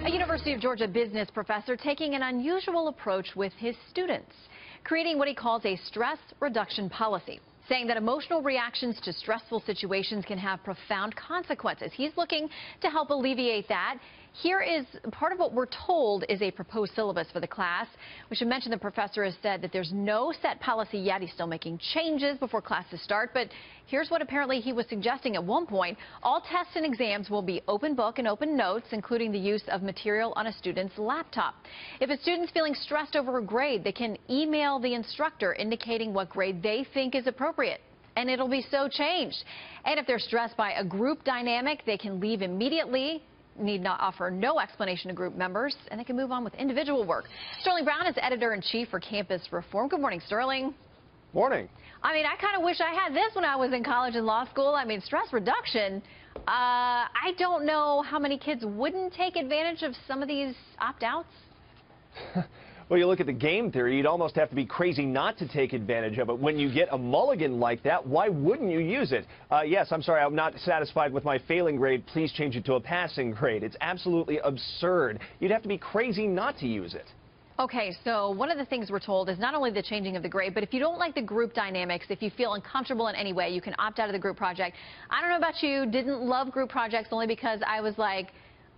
A University of Georgia business professor taking an unusual approach with his students, creating what he calls a stress reduction policy, saying that emotional reactions to stressful situations can have profound consequences. He's looking to help alleviate that. Here is part of what we're told is a proposed syllabus for the class. We should mention the professor has said that there's no set policy yet. He's still making changes before classes start. But here's what apparently he was suggesting at one point. All tests and exams will be open book and open notes, including the use of material on a student's laptop. If a student's feeling stressed over a grade, they can email the instructor indicating what grade they think is appropriate, and it'll be so changed. And if they're stressed by a group dynamic, they can leave immediately, need not offer no explanation to group members, and they can move on with individual work. Sterling Brown is editor-in-chief for Campus Reform. Good morning, Sterling. Morning. I mean, I kind of wish I had this when I was in college and law school. I mean, stress reduction. I don't know how many kids wouldn't take advantage of some of these opt-outs. Well, you look at the game theory, you'd almost have to be crazy not to take advantage of it. When you get a mulligan like that, why wouldn't you use it? Yes, I'm sorry, I'm not satisfied with my failing grade. Please change it to a passing grade. It's absolutely absurd. You'd have to be crazy not to use it. Okay, so one of the things we're told is not only the changing of the grade, but if you don't like the group dynamics, if you feel uncomfortable in any way, you can opt out of the group project. I don't know about you, didn't love group projects only because I was like,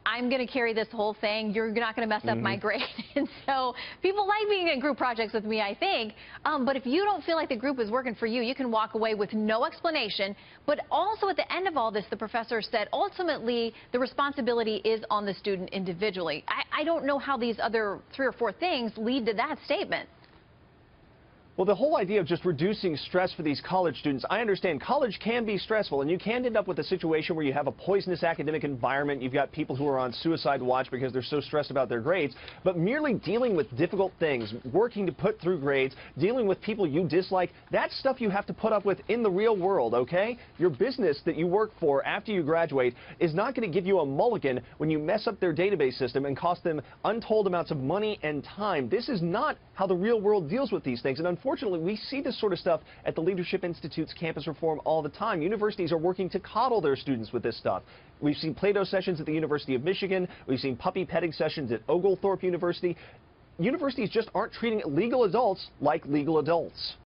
I'm going to carry this whole thing. You're not going to mess up my grade. And so people like being in group projects with me, I think. But if you don't feel like the group is working for you, you can walk away with no explanation. But also at the end of all this, the professor said ultimately the responsibility is on the student individually. I don't know how these other 3 or 4 things lead to that statement. Well, the whole idea of just reducing stress for these college students, I understand college can be stressful, and you can end up with a situation where you have a poisonous academic environment. You've got people who are on suicide watch because they're so stressed about their grades. But merely dealing with difficult things, working to put through grades, dealing with people you dislike, that's stuff you have to put up with in the real world, okay? Your business that you work for after you graduate is not going to give you a mulligan when you mess up their database system and cost them untold amounts of money and time. This is not how the real world deals with these things. And unfortunately, we see this sort of stuff at the Leadership Institute's campus reform all the time. Universities are working to coddle their students with this stuff. We've seen Play-Doh sessions at the University of Michigan. We've seen puppy petting sessions at Oglethorpe University. Universities just aren't treating legal adults like legal adults.